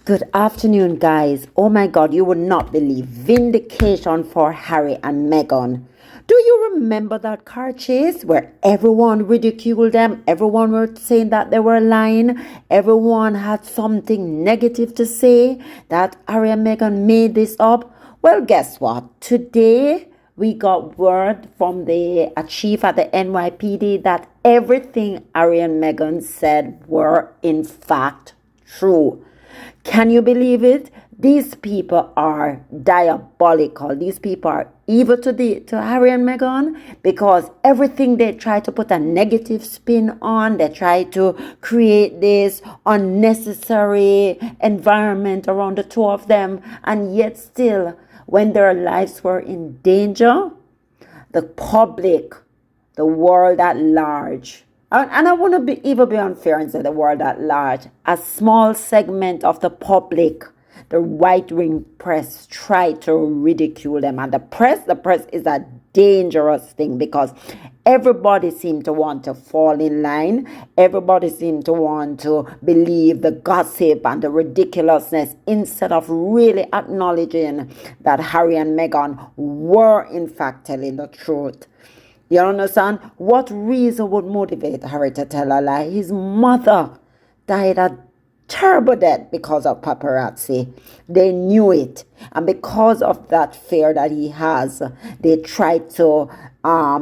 Good afternoon, guys. Oh my God, you would not believe vindication for Harry and Meghan. Do you remember that car chase where everyone ridiculed them? Everyone were saying that they were lying. Everyone had something negative to say that Harry and Meghan made this up. Well, guess what? Today we got word from the chief at the NYPD that everything Harry and Meghan said were in fact true. Can you believe it? These people are diabolical. These people are evil to Harry and Meghan because everything they try to put a negative spin on, they try to create this unnecessary environment around the two of them, and yet still, when their lives were in danger, the public, the world at large, and I want to even be unfair and say the world at large, a small segment of the public, the right-wing press, try to ridicule them. And the press is a dangerous thing because everybody seems to want to fall in line. Everybody seems to want to believe the gossip and the ridiculousness instead of really acknowledging that Harry and Meghan were in fact telling the truth. You understand? What reason would motivate Harry to tell a lie? His mother died a terrible death because of paparazzi. They knew it. And because of that fear that he has, they tried to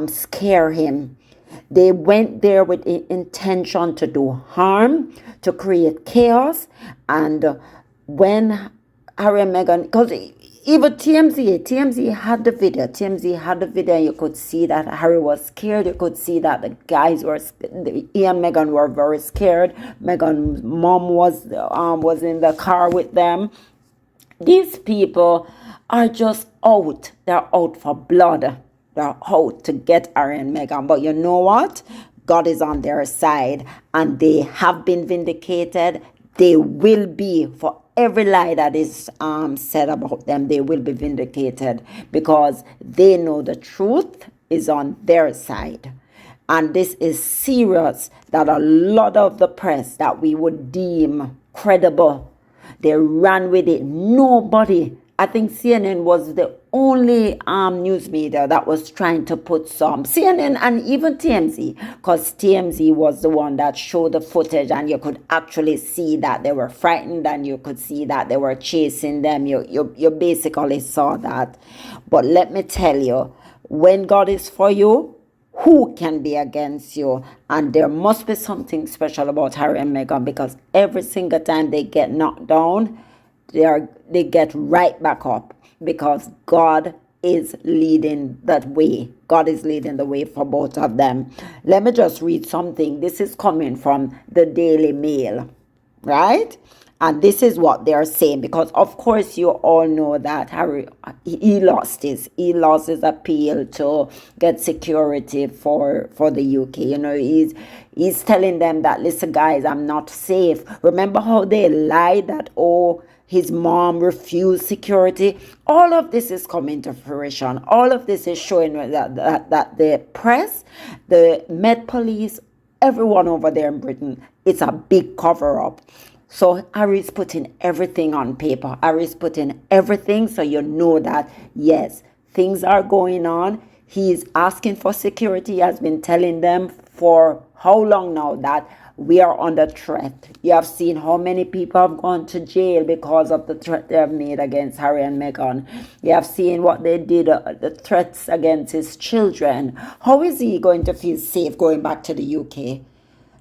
scare him. They went there with the intention to do harm, to create chaos. And when Harry and Meghan, because even TMZ had the video. TMZ had the video. You could see that Harry was scared. You could see that the guys were, he and Meghan were very scared. Meghan's mom was in the car with them. These people are just out. They're out for blood. They're out to get Harry and Meghan. But you know what? God is on their side, and they have been vindicated. They will be, for every lie that is said about them, they will be vindicated because they know the truth is on their side. And this is serious, that a lot of the press that we would deem credible, they ran with it. Nobody, I think CNN was the only news media that was trying to put some, CNN and even TMZ, because TMZ was the one that showed the footage and you could actually see that they were frightened and you could see that they were chasing them. You basically saw that. But let me tell you, when God is for you, who can be against you? And there must be something special about Harry and Meghan because every single time they get knocked down, they get right back up because God is leading that way. God is leading the way for both of them. Let me just read something. This is coming from the Daily Mail, right? And this is what they're saying because, of course, you all know that Harry, he lost his appeal to get security for the UK. You know, he's telling them that, listen, guys, I'm not safe. Remember how they lied that, his mom refused security? All of this is coming to fruition. All of this is showing that the press, the Met Police, everyone over there in Britain, it's a big cover-up. So Harry's putting everything on paper. Harry's putting everything so you know that, yes, things are going on. He's asking for security. He has been telling them for how long now that we are under threat. You have seen how many people have gone to jail because of the threat they have made against Harry and Meghan. You have seen what they did, the threats against his children. How is he going to feel safe going back to the UK?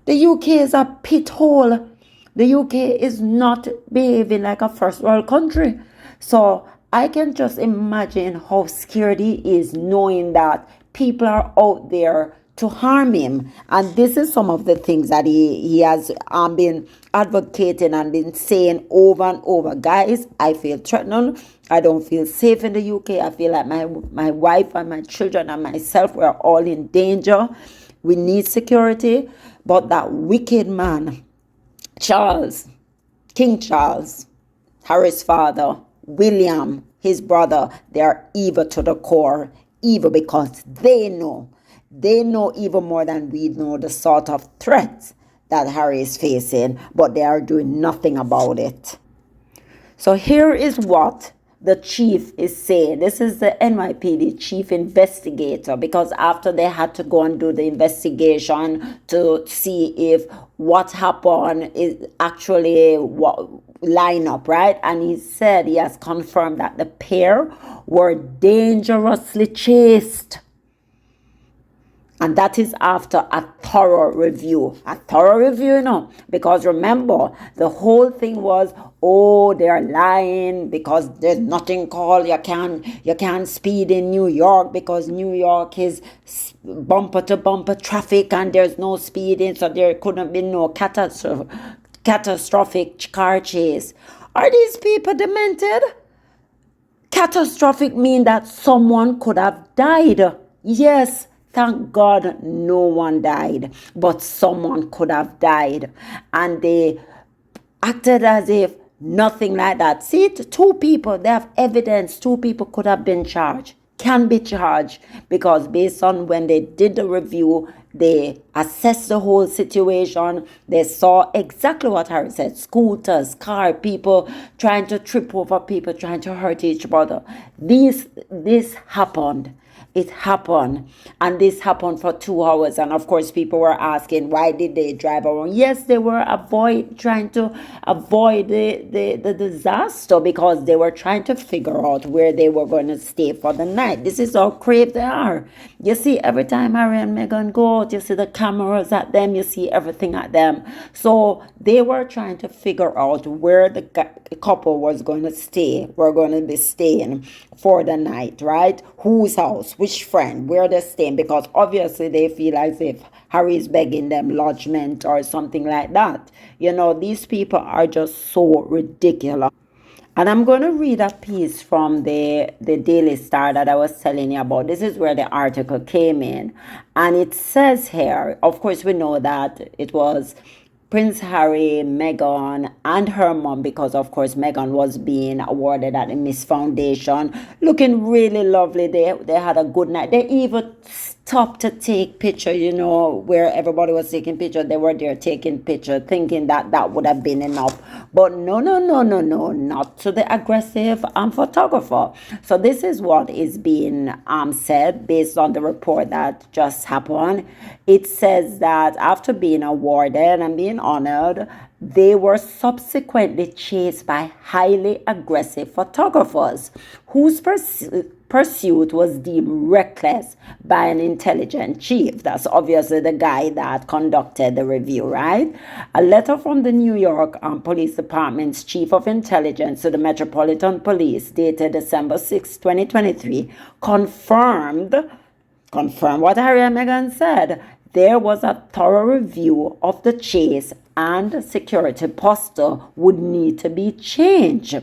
The UK is a pit hole. The UK is not behaving like a first world country. So I can just imagine how scared he is knowing that people are out there to harm him. And this is some of the things that he has been advocating and been saying over and over. Guys, I feel threatened. I don't feel safe in the UK. I feel like my wife and my children and myself, we're all in danger. We need security. But that wicked man, King Charles, Harry's father, William, his brother, they are evil to the core. Evil because they know even more than we know the sort of threats that Harry is facing, but they are doing nothing about it. So here is what the chief is saying. This is the NYPD chief investigator, because after they had to go and do the investigation to see if what happened is actually what line up, right? And he said he has confirmed that the pair were dangerously chased. And that is after a thorough review. A thorough review, because remember, the whole thing was, oh, they're lying because there's nothing called, you can't speed in New York because New York is bumper to bumper traffic and there's no speeding, so there couldn't be no catastrophic car chase. Are these people demented? Catastrophic mean that someone could have died. Yes. Thank God no one died, but someone could have died. And they acted as if nothing like that. See, two people, they have evidence. Two people could have been charged, can be charged, because based on when they did the review, they assessed the whole situation. They saw exactly what Harry said: scooters, car, people trying to trip over people, trying to hurt each other. This happened. It happened, and this happened for 2 hours. And of course, people were asking, why did they drive around? Yes, they were trying to avoid the disaster, because they were trying to figure out where they were going to stay for the night. This is how crave they are. You see, every time Harry and Meghan go out, you see the cameras at them, you see everything at them. So they were trying to figure out where the couple was going to stay, were going to be staying for the night, right? Whose house, which friend, where they're staying, because obviously they feel as if Harry is begging them lodgement or something like that. These people are just so ridiculous. And I'm going to read a piece from the Daily Star that I was telling you about. This is where the article came in. And it says here, of course, we know that it was Prince Harry, Meghan, and her mom, because of course Meghan was being awarded at the Miss Foundation, looking really lovely. They had a good night. They even stopped to take picture, where everybody was taking picture. They were there taking picture, thinking that would have been enough. But no, not to the aggressive photographer. So this is what is being said based on the report that just happened. It says that after being awarded and being honored, they were subsequently chased by highly aggressive photographers whose pursuit was deemed reckless by an intelligence chief. That's obviously the guy that conducted the review, right? A letter from the New York Police Department's Chief of Intelligence to the Metropolitan Police dated December 6, 2023, confirmed what Harry and Meghan said. There was a thorough review of the chase and security posture would need to be changed.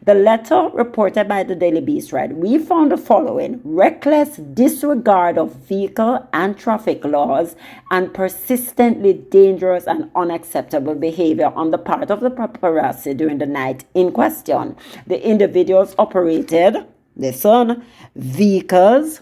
The letter reported by the Daily Beast read, "We found the following: reckless disregard of vehicle and traffic laws and persistently dangerous and unacceptable behavior on the part of the paparazzi during the night in question. The individuals operated, vehicles,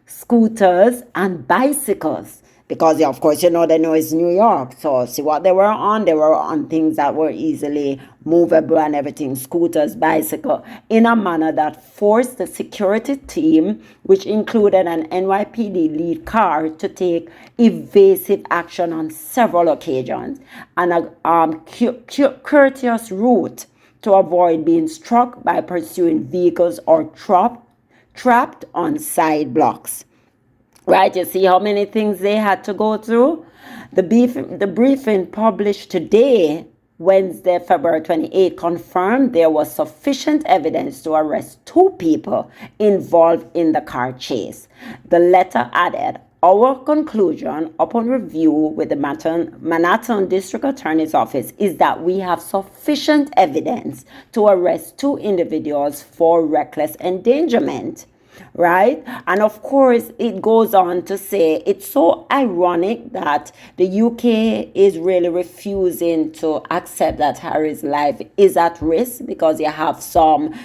scooters, and bicycles." Because, of course, they know it's New York. So see what they were on? They were on things that were easily movable and everything, scooters, bicycle, in a manner that forced the security team, which included an NYPD lead car, to take evasive action on several occasions, and a courteous route to avoid being struck by pursuing vehicles or trapped on side blocks. Right, you see how many things they had to go through? The briefing published today, Wednesday, February 28, confirmed there was sufficient evidence to arrest 2 people involved in the car chase. The letter added, "Our conclusion upon review with the Manhattan District Attorney's Office is that we have sufficient evidence to arrest 2 individuals for reckless endangerment." right? And of course, it goes on to say it's so ironic that the UK is really refusing to accept that Harry's life is at risk, because you have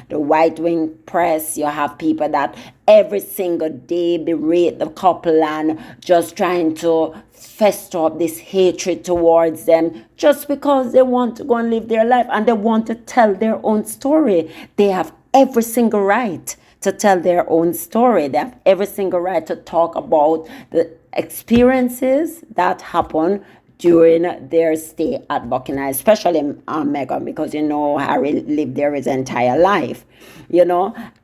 the right wing press, you have people that every single day berate the couple and just trying to fester up this hatred towards them just because they want to go and live their life and they want to tell their own story. They have every single right to tell their own story. They have every single right to talk about the experiences that happen during their stay at Buckingham, especially Meghan, because Harry lived there his entire life,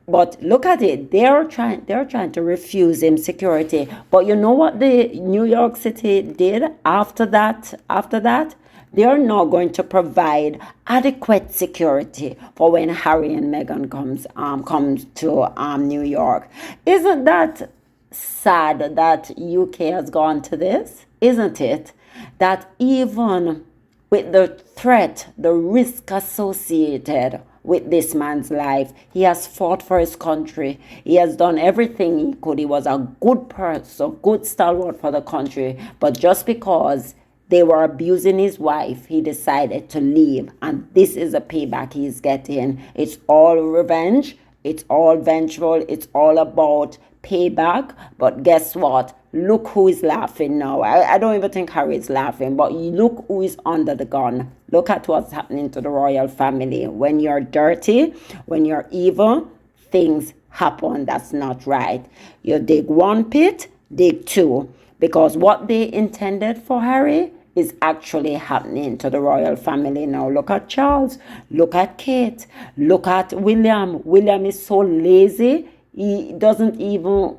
But look at it; they're trying to refuse him security. But you know what the New York City did after that? They are now going to provide adequate security for when Harry and Meghan comes to New York. Isn't that sad that UK has gone to this? Isn't it? That even with the threat, the risk associated with this man's life, he has fought for his country. He has done everything he could. He was a good person, good stalwart for the country. But just because they were abusing his wife, he decided to leave. And this is a payback he's getting. It's all revenge. It's all vengeful. It's all about payback. But guess what? Look who is laughing now. I don't even think Harry is laughing, but look who is under the gun. Look at what's happening to the royal family. When you're dirty, when you're evil, things happen that's not right. You dig one pit, dig two. Because what they intended for Harry is actually happening to the royal family now. Look at Charles. Look at Kate. Look at William. William is so lazy. He doesn't even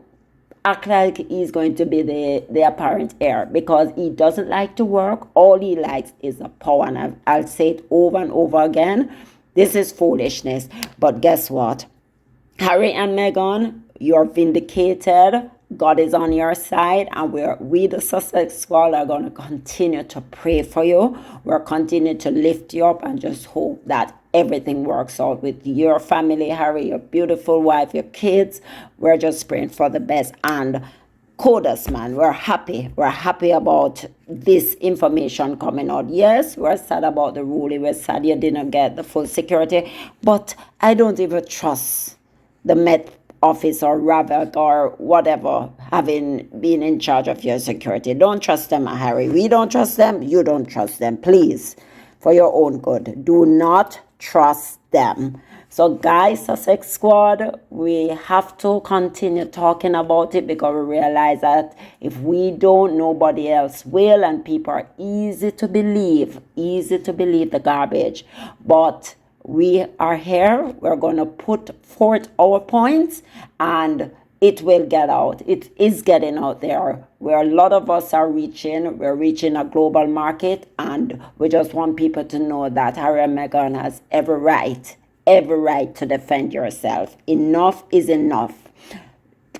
act like he's going to be the apparent heir, because he doesn't like to work. All he likes is the power. And I'll say it over and over again. This is foolishness. But guess what? Harry and Meghan, you're vindicated. God is on your side, and we the Sussex Squad are going to continue to pray for you. We're continuing to lift you up and just hope that everything works out with your family, Harry, your beautiful wife, your kids. We're just praying for the best. And Codus, man, we're happy. We're happy about this information coming out. Yes, we're sad about the ruling. We're sad you didn't get the full security. But I don't even trust the Met Office or Ravak or whatever having been in charge of your security. Don't trust them, Harry. We don't trust them. You don't trust them. Please, for your own good, do not trust them. So guys, Sussex Squad, we have to continue talking about it, because we realize that if we don't, nobody else will, and people are easy to believe the garbage. But we are here. We're going to put forth our points, and it will get out. It is getting out there, where a lot of us are reaching. We're reaching a global market, and we just want people to know that Harry and Meghan has every right to defend yourself. Enough is enough.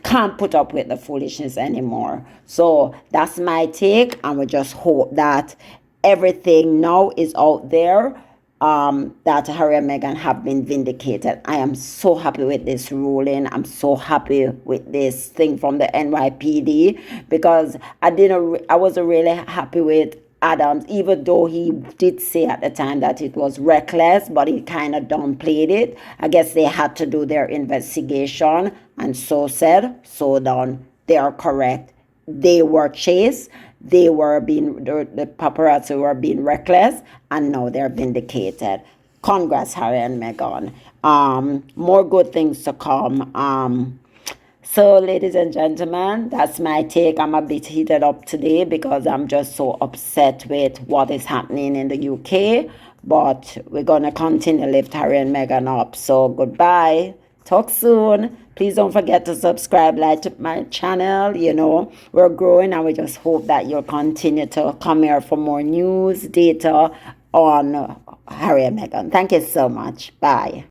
Can't put up with the foolishness anymore. So that's my take, and we just hope that everything now is out there, that Harry and Meghan have been vindicated. I am so happy with this ruling. I'm so happy with this thing from the NYPD, because I wasn't really happy with Adams, even though he did say at the time that it was reckless, but he kind of downplayed it. I guess they had to do their investigation, and so said, so done. They are correct. They were chased. The paparazzi were being reckless, and now they're vindicated. Congrats, Harry and Meghan. More good things to come. So, ladies and gentlemen, that's my take. I'm a bit heated up today because I'm just so upset with what is happening in the UK. But we're going to continue to lift Harry and Meghan up. So, goodbye. Talk soon. Please don't forget to subscribe, like to my channel. We're growing, and we just hope that you'll continue to come here for more news, data on Harry and Meghan. Thank you so much. Bye.